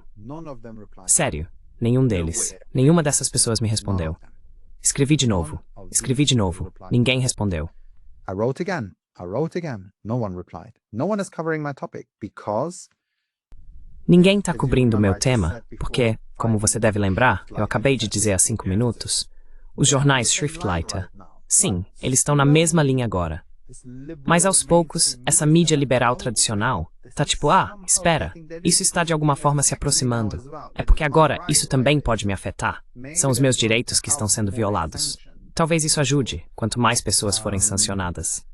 Sério, nenhum deles. Nenhuma dessas pessoas me respondeu. Escrevi de novo. Ninguém respondeu. I wrote again. No one replied. No one is covering my topic because Ninguém está cobrindo o meu tema, porque, como você deve lembrar, eu acabei de dizer há 5 minutos, os jornais Schriftleiter, sim, eles estão na mesma linha agora. Mas aos poucos, essa mídia liberal tradicional está tipo, espera, isso está de alguma forma se aproximando. É porque agora isso também pode me afetar. São os meus direitos que estão sendo violados. Talvez isso ajude, quanto mais pessoas forem sancionadas.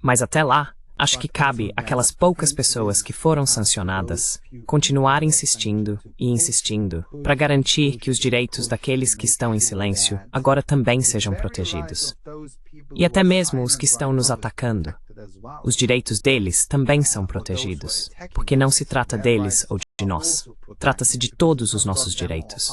Mas até lá, acho que cabe àquelas poucas pessoas que foram sancionadas continuar insistindo e insistindo para garantir que os direitos daqueles que estão em silêncio agora também sejam protegidos. E até mesmo os que estão nos atacando. Os direitos deles também são protegidos, porque não se trata deles ou de nós. Trata-se de todos os nossos direitos.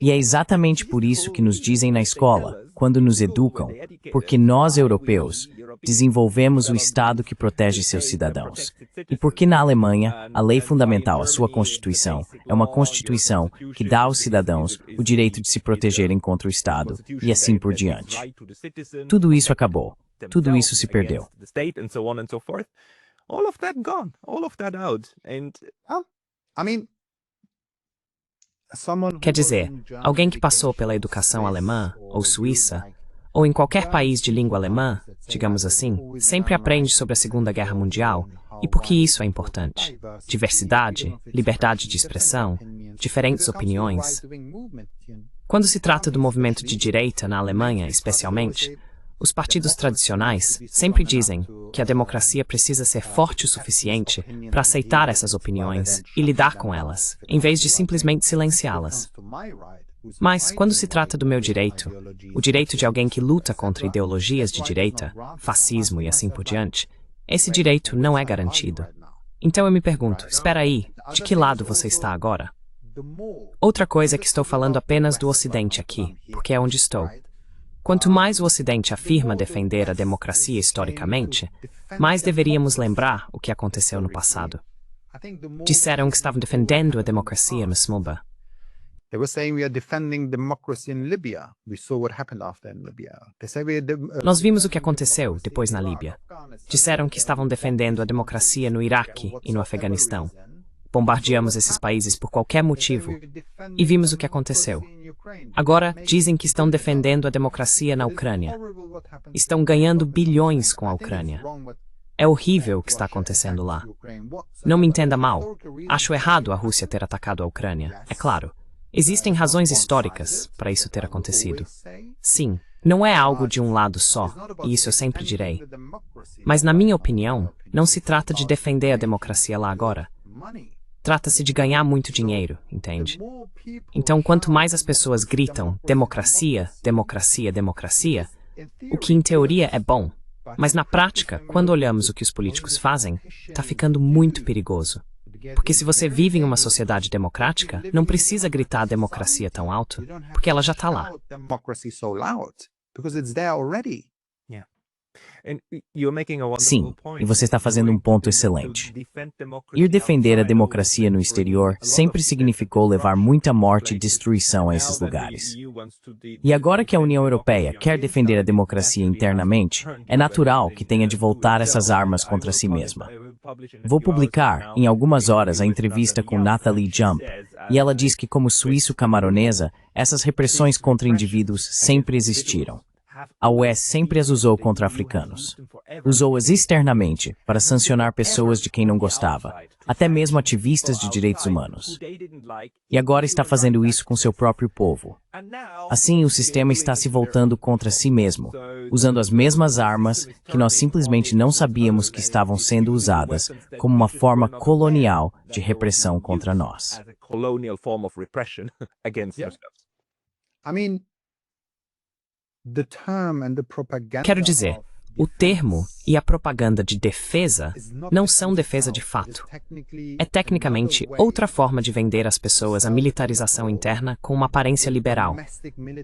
E é exatamente por isso que nos dizem na escola, quando nos educam, porque nós, europeus, desenvolvemos o Estado que protege seus cidadãos. E porque na Alemanha, a lei fundamental, a sua Constituição, é uma Constituição que dá aos cidadãos o direito de se protegerem contra o Estado, e assim por diante. Tudo isso acabou. Tudo isso se perdeu. Quer dizer, alguém que passou pela educação alemã, ou suíça, ou em qualquer país de língua alemã, digamos assim, sempre aprende sobre a Segunda Guerra Mundial e por que isso é importante. Diversidade, liberdade de expressão, diferentes opiniões. Quando se trata do movimento de direita na Alemanha, especialmente, os partidos tradicionais sempre dizem que a democracia precisa ser forte o suficiente para aceitar essas opiniões e lidar com elas, em vez de simplesmente silenciá-las. Mas, quando se trata do meu direito, o direito de alguém que luta contra ideologias de direita, fascismo e assim por diante, esse direito não é garantido. Então eu me pergunto, espera aí, de que lado você está agora? Outra coisa é que estou falando apenas do Ocidente aqui, porque é onde estou. Quanto mais o Ocidente afirma defender a democracia historicamente, mais deveríamos lembrar o que aconteceu no passado. Disseram que estavam defendendo a democracia no Smilba. Nós vimos o que aconteceu depois na Líbia. Disseram que estavam defendendo a democracia no Iraque e no Afeganistão. Bombardeamos esses países por qualquer motivo e vimos o que aconteceu. Agora dizem que estão defendendo a democracia na Ucrânia. Estão ganhando bilhões com a Ucrânia. É horrível o que está acontecendo lá. Não me entenda mal. Acho errado a Rússia ter atacado a Ucrânia, é claro. Existem razões históricas para isso ter acontecido. Sim, não é algo de um lado só, e isso eu sempre direi. Mas, na minha opinião, não se trata de defender a democracia lá agora. Trata-se de ganhar muito dinheiro, entende? Então, quanto mais as pessoas gritam democracia, democracia, democracia, o que em teoria é bom, mas na prática, quando olhamos o que os políticos fazem, está ficando muito perigoso. Porque se você vive em uma sociedade democrática, não precisa gritar a democracia tão alto, porque ela já está lá. Sim, e você está fazendo um ponto excelente. Ir defender a democracia no exterior sempre significou levar muita morte e destruição a esses lugares. E agora que a União Europeia quer defender a democracia internamente, é natural que tenha de voltar essas armas contra si mesma. Vou publicar, em algumas horas, a entrevista com Nathalie Jump, e ela diz que, como suíço-camaronesa, essas repressões contra indivíduos sempre existiram. A UE sempre as usou contra africanos. Usou-as externamente para sancionar pessoas de quem não gostava, até mesmo ativistas de direitos humanos. E agora está fazendo isso com seu próprio povo. Assim, o sistema está se voltando contra si mesmo, usando as mesmas armas que nós simplesmente não sabíamos que estavam sendo usadas como uma forma colonial de repressão contra nós. Quero dizer, o termo e a propaganda de defesa não são defesa de fato. É tecnicamente outra forma de vender às pessoas a militarização interna com uma aparência liberal.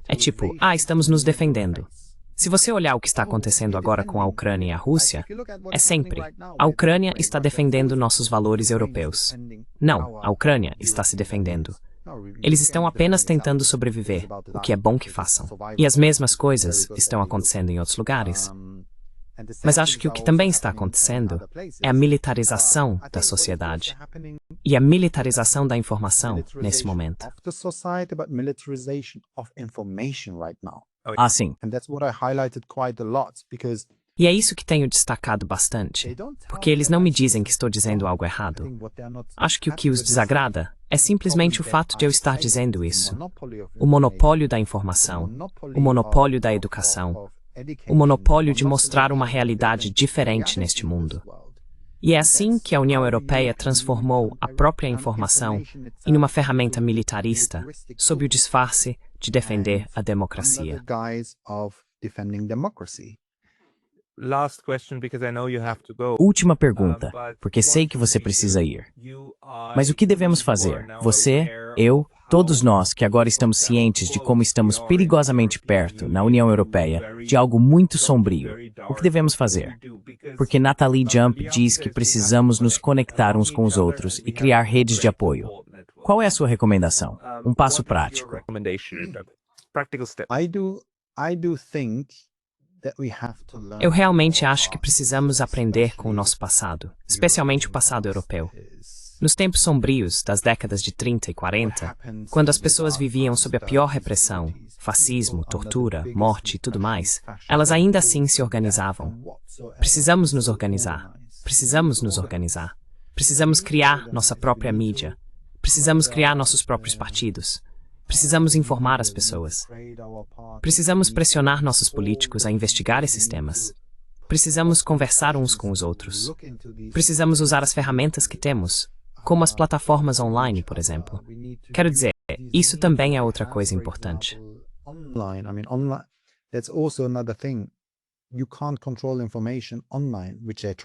É tipo, estamos nos defendendo. Se você olhar o que está acontecendo agora com a Ucrânia e a Rússia, é sempre, a Ucrânia está defendendo nossos valores europeus. Não, a Ucrânia está se defendendo. Eles estão apenas tentando sobreviver, o que é bom que façam. E as mesmas coisas estão acontecendo em outros lugares. Mas acho que o que também está acontecendo é a militarização da sociedade e a militarização da informação nesse momento. Sim. E é isso que tenho destacado bastante, porque eles não me dizem que estou dizendo algo errado. Acho que o que os desagrada é simplesmente o fato de eu estar dizendo isso. O monopólio da informação, o monopólio da educação, o monopólio de mostrar uma realidade diferente neste mundo. E é assim que a União Europeia transformou a própria informação em uma ferramenta militarista, sob o disfarce de defender a democracia. Última pergunta, porque sei que você precisa ir. Mas o que devemos fazer? Você, eu, todos nós que agora estamos cientes de como estamos perigosamente perto, na União Europeia, de algo muito sombrio. O que devemos fazer? Porque Nathalie Jump diz que precisamos nos conectar uns com os outros e criar redes de apoio. Qual é a sua recomendação? Um passo prático. Eu realmente acho que precisamos aprender com o nosso passado, especialmente o passado europeu. Nos tempos sombrios das décadas de 30 e 40, quando as pessoas viviam sob a pior repressão, fascismo, tortura, morte e tudo mais, elas ainda assim se organizavam. Precisamos nos organizar. Precisamos nos organizar. Precisamos criar nossa própria mídia. Precisamos criar nossos próprios partidos. Precisamos informar as pessoas. Precisamos pressionar nossos políticos a investigar esses temas. Precisamos conversar uns com os outros. Precisamos usar as ferramentas que temos, como as plataformas online, por exemplo. Quero dizer, isso também é outra coisa importante.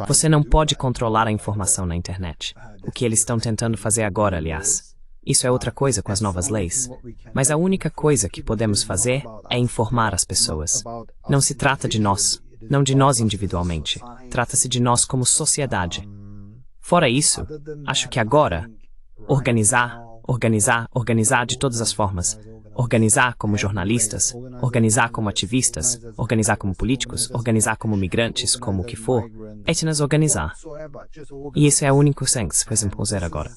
Você não pode controlar a informação na internet. O que eles estão tentando fazer agora, aliás. Isso é outra coisa com as novas leis. Mas a única coisa que podemos fazer é informar as pessoas. Não se trata de nós, não de nós individualmente. Trata-se de nós como sociedade. Fora isso, acho que agora, organizar de todas as formas. Organizar como jornalistas, organizar como ativistas, organizar como políticos, organizar como migrantes, como o que for, é nos organizar. E isso é o único senso que podemos fazer agora.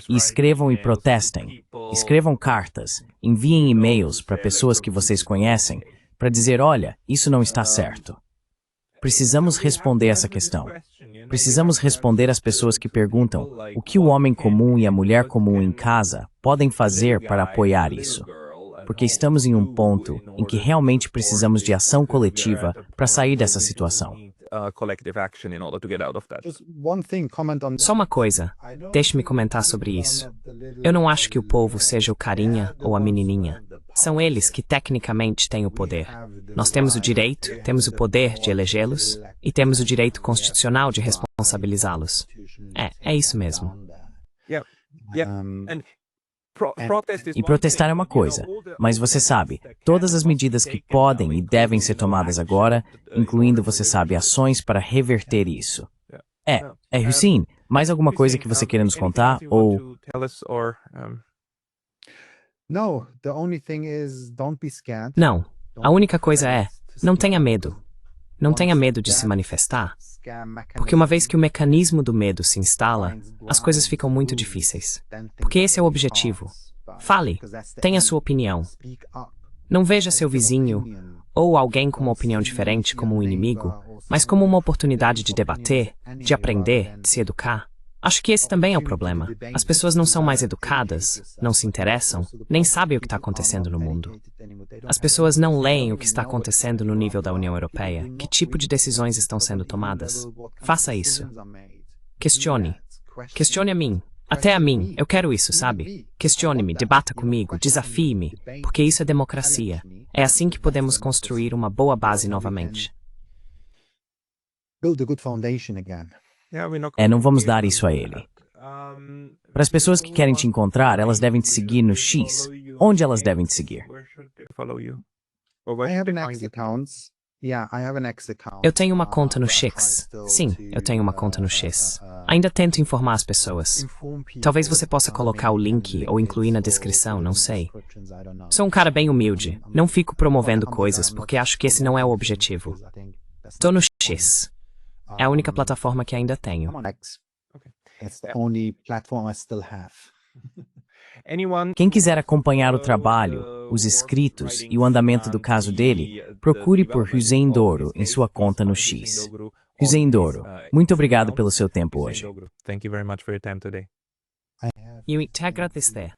E escrevam e protestem. Escrevam cartas, enviem e-mails para pessoas que vocês conhecem, para dizer, olha, isso não está certo. Precisamos responder essa questão. Precisamos responder às pessoas que perguntam o que o homem comum e a mulher comum em casa podem fazer para apoiar isso. Porque estamos em um ponto em que realmente precisamos de ação coletiva para sair dessa situação. Só uma coisa, deixe-me comentar sobre isso. Eu não acho que o povo seja o carinha ou a menininha. São eles que tecnicamente têm o poder. Nós temos o direito, temos o poder de elegê-los e temos o direito constitucional de responsabilizá-los. É isso mesmo. E protestar é uma coisa, mas você sabe, todas as medidas que podem e devem ser tomadas agora, incluindo, você sabe, ações para reverter isso. Hussein, mais alguma coisa que você queira nos contar, ou... Não, a única coisa é, não tenha medo. Não tenha medo de se manifestar, porque uma vez que o mecanismo do medo se instala, as coisas ficam muito difíceis. Porque esse é o objetivo. Fale, tenha sua opinião. Não veja seu vizinho ou alguém com uma opinião diferente como um inimigo, mas como uma oportunidade de debater, de aprender, de se educar. Acho que esse também é o problema. As pessoas não são mais educadas, não se interessam, nem sabem o que está acontecendo no mundo. As pessoas não leem o que está acontecendo no nível da União Europeia, que tipo de decisões estão sendo tomadas. Faça isso. Questione. Questione a mim. Até a mim. Eu quero isso, sabe? Questione-me, debata comigo, desafie-me, porque isso é democracia. É assim que podemos construir uma boa base novamente. Não vamos dar isso a ele. Para as pessoas que querem te encontrar, elas devem te seguir no X. Onde elas devem te seguir? Eu tenho uma conta no X. Sim, eu tenho uma conta no X. Ainda tento informar as pessoas. Talvez você possa colocar o link ou incluir na descrição, não sei. Sou um cara bem humilde. Não fico promovendo coisas porque acho que esse não é o objetivo. Tô no X. É a única plataforma que ainda tenho. Quem quiser acompanhar o trabalho, os escritos e o andamento do caso dele, procure por Hussein Douro em sua conta no X. Hussein Douro, muito obrigado pelo seu tempo hoje. Thank you very much for your time today. Eu te agradecer.